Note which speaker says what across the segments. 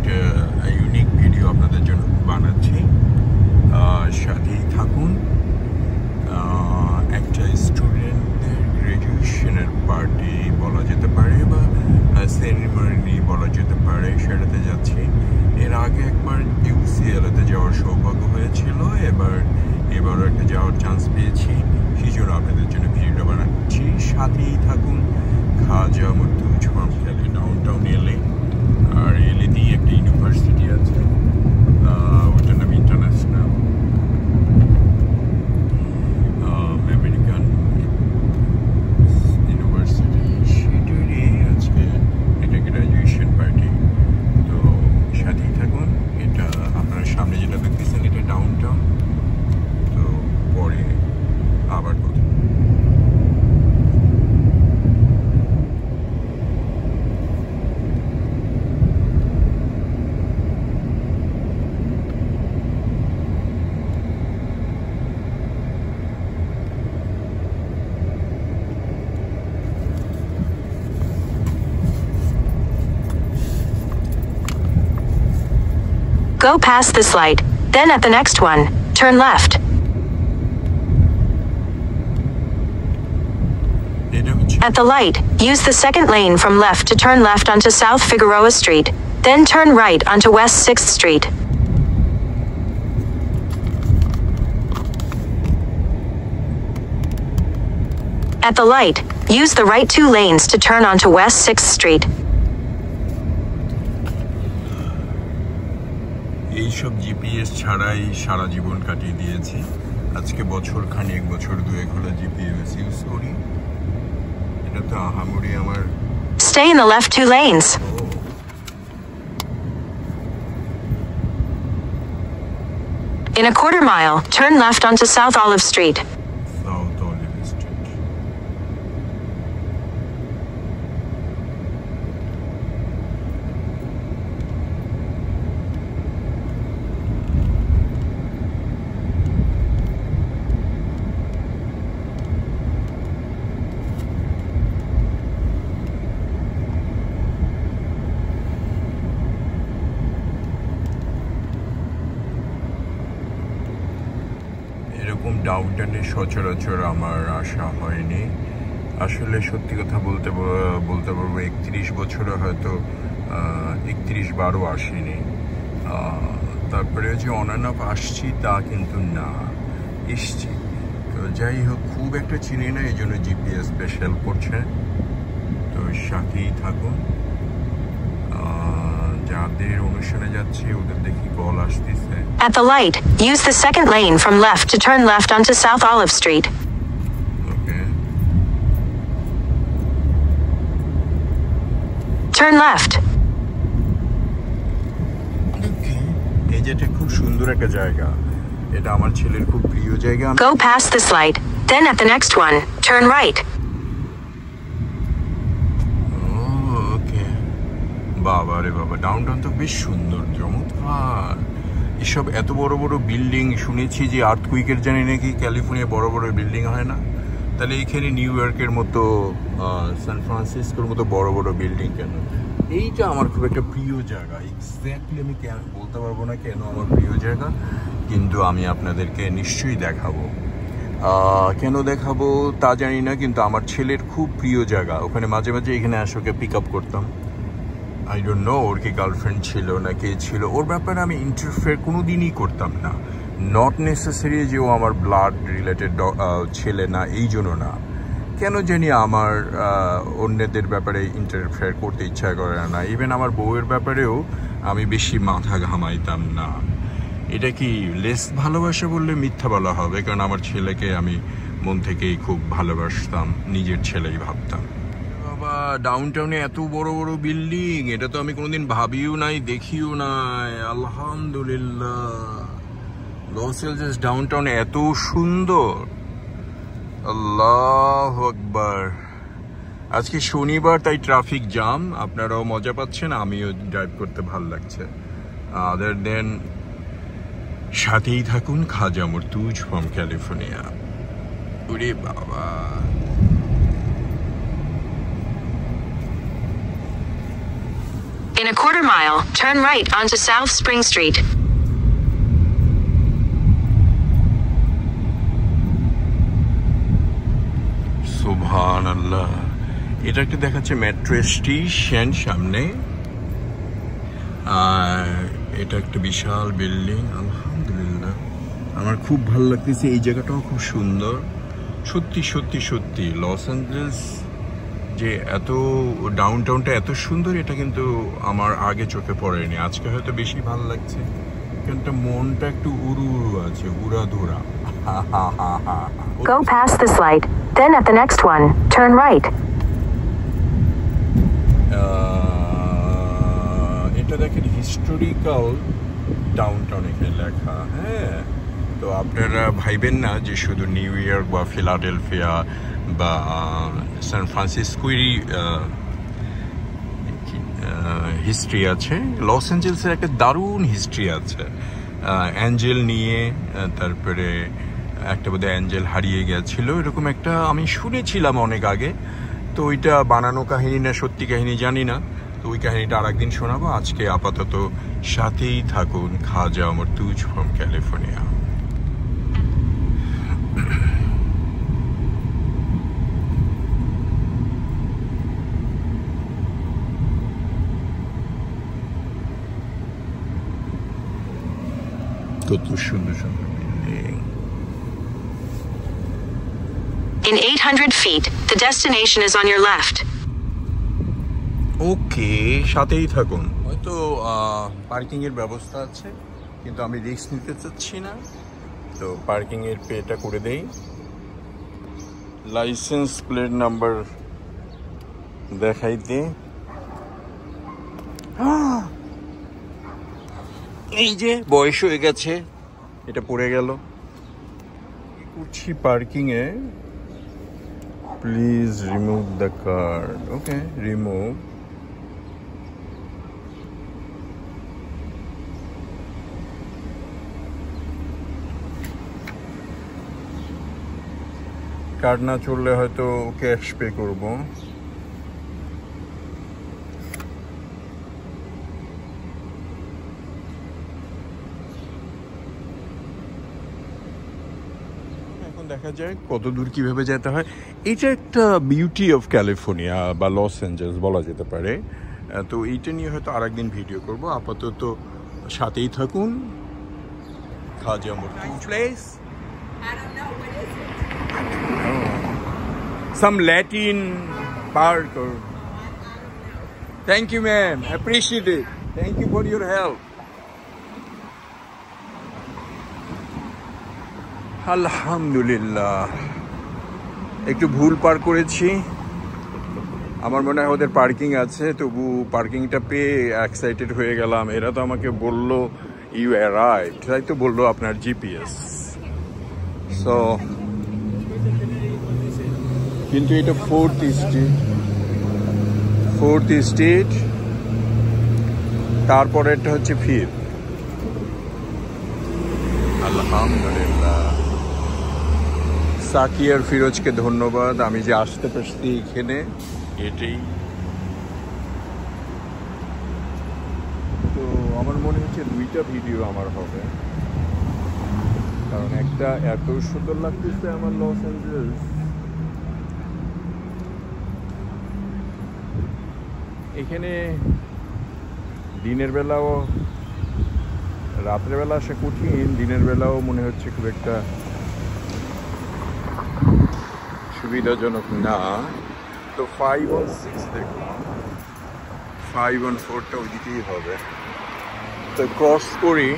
Speaker 1: একটা unique video আপনাদের জন্য বানাচ্ছি। সাথেই থাকুন। একটা স্টুডেন্টদের গ্র্যাজুয়েশনের পার্টি বলা যেতে পারে বা সেরিমনি বলা যেতে পারে, সেটাতে যাচ্ছি। এর আগে একবার ইউসিএলএতে যাওয়ার সৌভাগ্য হয়েছিল, এবারও একটা যাওয়ার চান্স পেয়েছি, সেই জন্য আপনাদের জন্য ভিডিওটা বানাচ্ছি। সাথেই থাকুন। খাজা মর্তুজ ফার্মখালি ডাউনটাউন এলে, আর এলেতেই একটা ইউনিভার্সিটি আছে, ওটার নাম ইন্টারন্যাশনাল আমেরিকান ইউনিভার্সিটি। সেটারই আজকে এটা গ্র্যাজুয়েশন পার্টি। তো সাথেই থাকুন। এটা আপনার সামনে যেটা দেখতেছেন এটা ডাউনটাউন। তো পরে আবার কথা।
Speaker 2: Go past this light, then at the next one, turn left. At the light, use the second lane from left to turn left onto South Figueroa Street, then turn right onto West 6th Street. At the light, use the right 2 lanes to turn onto West 6th Street.
Speaker 1: এইসব GPS ছাড়াই সারা জীবন কাটিয়ে দিয়েছি। আজকে বছর খানিক, বছর 2 হলো GPS use করি। এটা তো আহামরি আমার।
Speaker 2: Stay in the left 2 lanes. In a quarter mile, turn left onto South Olive Street.
Speaker 1: South Olive Street. এরকম ডাউনটাউনে সচরাচর আমার আসা হয়নি। আসলে সত্যি কথা বলতে পারবো 31 বছরে হয়তো 31বারও আসিনি। তারপরে যে অন অ্যান্ড অফ আসছি তা কিন্তু না, এসছি। তো যাই হোক, খুব একটা চিনি না, এই জন্য জিপিএস বেশ হেল্প করছে। তো সাথেই থাকুন। যাদের অনুষ্ঠানে যাচ্ছি ওদের দেখি কল আসতেছে।
Speaker 2: At the light, use the second lane from left to turn left onto South Olive Street.
Speaker 1: Okay.
Speaker 2: Turn left.
Speaker 1: Okay. এই যেটা খুব সুন্দর একটা জায়গা, এটা আমার ছেলের খুব প্রিয় জায়গা।
Speaker 2: Go past this light, then at the next one, turn right.
Speaker 1: বাবা রে বাবা, ডাউনটাউন তো বেশ সুন্দর, চমৎকার। এসব এত বড় বড় বিল্ডিং, শুনেছি যে আর্থকুইকের জানি নাকি ক্যালিফোর্নিয়া বড় বড় বিল্ডিং হয় না, তাহলে এখানে নিউ ইয়র্কের মতো, সান ফ্রান্সিসকোর মতো বড় বড় বিল্ডিং কেন? এইটা আমার খুব একটা প্রিয় জায়গা। এক্স্যাক্টলি আমি কেন বলতে পারবো না কেন আমার প্রিয় জায়গা, কিন্তু আমি আপনাদেরকে নিশ্চয়ই দেখাবো। কেন দেখাবো তা জানি না, কিন্তু আমার ছেলের খুব প্রিয় জায়গা। ওখানে মাঝে মাঝে এখানে আসে ওকে পিক আপ করতাম। আই ডোন্ট নো ওর কি গার্লফ্রেন্ড ছিল না কে ছিল, ওর ব্যাপারে আমি ইন্টারফেয়ার কোনো দিনই করতাম না। নট নেসেসারি যে ও আমার ব্লাড রিলেটেড ছেলে না, এই জন্য না, কেন জানি আমার অন্যদের ব্যাপারে ইন্টারফেয়ার করতে ইচ্ছা করে না। ইভেন আমার বউয়ের ব্যাপারেও আমি বেশি মাথা ঘামাইতাম না। এটা কি লেস ভালোবাসা বললে মিথ্যা বলা হবে, কারণ আমার ছেলেকে আমি মন থেকেই খুব ভালোবাসতাম, নিজের ছেলেই ভাবতাম। বাবা, ডাউনটাউনে এত বড় বড় বিল্ডিং, এটা তো আমি কোনোদিন ভাবিও নাই, দেখিও নাই। আলহামদুলিল্লাহ, লস এঞ্জেলস ডাউনটাউন এত সুন্দর, আল্লাহু আকবার। আজকে শনিবার, তাই ট্রাফিক জ্যাম, আপনারাও মজা পাচ্ছেন, আমিও ড্রাইভ করতে ভালো লাগছে। আদার দেন সাথেই থাকুন। খাজা মর্তুজ ফ্রম ক্যালিফোর্নিয়া। ওরে বাবা,
Speaker 2: In a quarter mile, turn right onto South Spring Street.
Speaker 1: সুবহানাল্লাহ, এটা একটা দেখাচ্ছে মেট্রো স্টেশন সামনে। এটা একটা বিশাল বিল্ডিং। আলহামদুলিল্লাহ, আমার খুব ভালো লাগতেছে। এই জায়গাটাও খুব সুন্দর। সত্যি সত্যি সত্যি লস অ্যাঞ্জেলস যে এত ডাউনটাউনটা এত সুন্দর, এটা কিন্তু আমার আগে চোখে পড়েনি। আজকে হয়তো বেশি ভালো লাগছে, কিন্তু মনটা একটু উড়ু উড়ু আছে, উড়াধুরা।
Speaker 2: Go past this light, then at the next one, turn right.
Speaker 1: এটা দেখেন হিস্টোরিক্যাল ডাউনটাউন এখানে লেখা। হ্যাঁ, তো আপনারা ভাইবেন না যে শুধু নিউ ইয়র্ক বা ফিলাডেলফিয়া বা সান ফ্রান্সিসকোরই হিস্ট্রি আছে। লস অ্যাঞ্জেলসের একটা দারুণ হিস্ট্রি আছে। অ্যাঞ্জেল নিয়ে, তারপরে একটা বোধহয় অ্যাঞ্জেল হারিয়ে গেছিল, এরকম একটা আমি শুনেছিলাম অনেক আগে। তো ওইটা বানানো কাহিনী না সত্যি কাহিনী জানি না। তো ওই কাহিনীটা আর একদিন শোনাবো। আজকে আপাতত সাথেই থাকুন খাজা মর্তুজ ফ্রম ক্যালিফোর্নিয়া। কত সুন্দর সুন্দর building.
Speaker 2: In 800 feet, the destination is on your left.
Speaker 1: ওকে, সাথেই থাকুন। হয়তো পার্কিং এর ব্যবস্থা আছে, কিন্তু আমি রিস্ক নিতে চাচ্ছি না, তো পার্কিং এর পেটা করে দেই। লাইসেন্স প্লেট নাম্বার দেখাইতে, এই যে বয়স হয়ে গেছে, এটা পড়ে গেল। করছি parking A, please remove the card. Okay, remove. Card না চললে হয়তো ক্যাশ পে করব। দেখা যায় কত দূর কিভাবে যেতে হয়। এটা একটা বিউটি অফ ক্যালিফোর্নিয়া বা লস অ্যাঞ্জেলস বলা যেতে পারে। তো এইটা নিয়ে হয়তো আরেকদিন ভিডিও করব। আপাতত সাথেই থাকুন। খাজা মর্তুজ place, some Latin park or thank you ma'am, appreciate it, thank you for your help. আলহামদুলিল্লাহ, একটু ভুল পার করেছি। আমার মনে হয় ওদের পার্কিং আছে, তবু পার্কিংটা পেয়ে এক্সাইটেড হয়ে গেলাম। এরা তো আমাকে বললো ইউ আর রাইট, তাই তো বললো আপনার জিপিএস। সো কিন্তু এটা ফোর্থ স্ট্রিট, তারপরে এটা হচ্ছে ফিফথ। আলহামদুলিল্লাহ, সাকি আর ফিরোজকে ধন্যবাদ, আমি যে আসতে পারছি এখানে, এটাই। তো আমার মনে হচ্ছে 2টা ভিডিও আমার হবে, কারণ একটা এত সুন্দর লাগতেছে আমার লস অ্যাঞ্জেলস। এখানে দিনের বেলাও, রাত্রেবেলা আসা কঠিন, দিনের বেলাও মনে হচ্ছে খুব একটা সুবিধাজনক না। তো 516 দেখলাম, 514টা ওই দিকেই হবে। তো ক্রস করি,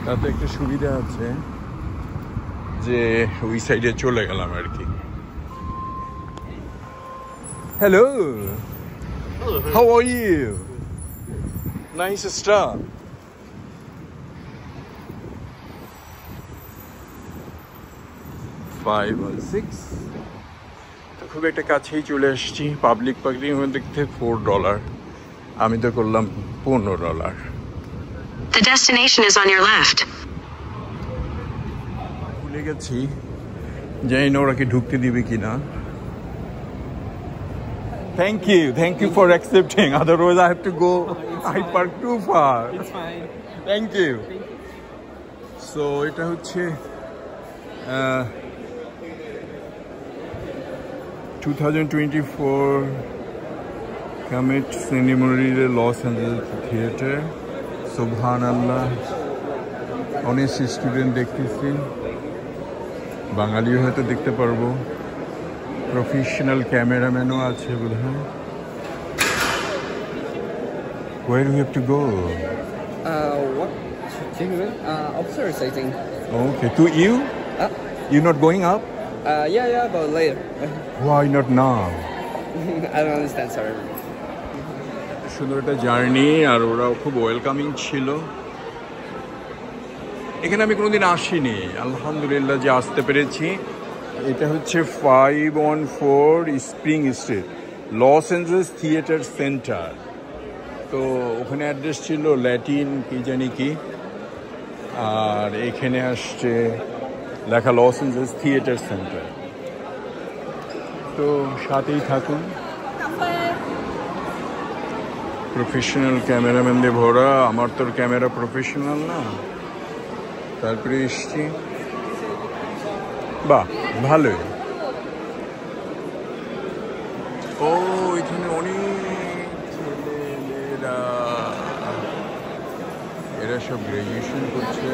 Speaker 1: তাতে একটা সুবিধা আছে যে ওই সাইডে চলে গেলাম আর কি। Hello, how are you? Nice stuff. তো খুব একটা কাছেই চলে আসছি। পাবলিক পার্কিং দেখতে $4, আমি তো করলাম $15।
Speaker 2: The destination is on your left.
Speaker 1: ভুলে গেছি, জানি না ওরা কি ঢুকতে দিবে কিনা। Thank you for accepting. Otherwise, I have to go. I park too far.
Speaker 3: It's fine.
Speaker 1: Thank you. So, এটা হচ্ছে 2024 Comet Cinemarine Los Angeles Theater. Subhanallah. অনেক স্টুডেন্ট দেখতেছি, বাঙালিও হয়তো দেখতে পারবো, প্রফেশনাল ক্যামেরাম্যানও আছে বোধহয়। Where do we have to go?
Speaker 3: What? Upstairs, I think.
Speaker 1: Okay, to you? You not going up?
Speaker 3: Yeah, but later.
Speaker 1: Why not now?
Speaker 3: I don't understand, sorry.
Speaker 1: সুন্দর একটা journey, আর ওরাও খুব ওয়েলকামিং ছিল। এখানে আমি কোনোদিন আসিনি, আলহামদুলিল্লাহ যে আসতে পেরেছি। এটা হচ্ছে 514 spring street, Los Angeles theatre centre. তো ওখানে অ্যাড্রেস ছিল ল্যাটিন কি জানি কি, আর এখানে আসছে লেখা লস অ্যাঞ্জেলেস থিয়েটার সেন্টার। তো সাথেই থাকুন। প্রফেশনাল ক্যামেরাম্যানদের ভরা, আমার তোর ক্যামেরা প্রফেশনাল না, তারপরে এসছি। বাহ, ভালোই। ও এখানে অনেক ছেলেমেয়েরা, এরা সব গ্রাজুয়েশন করছে।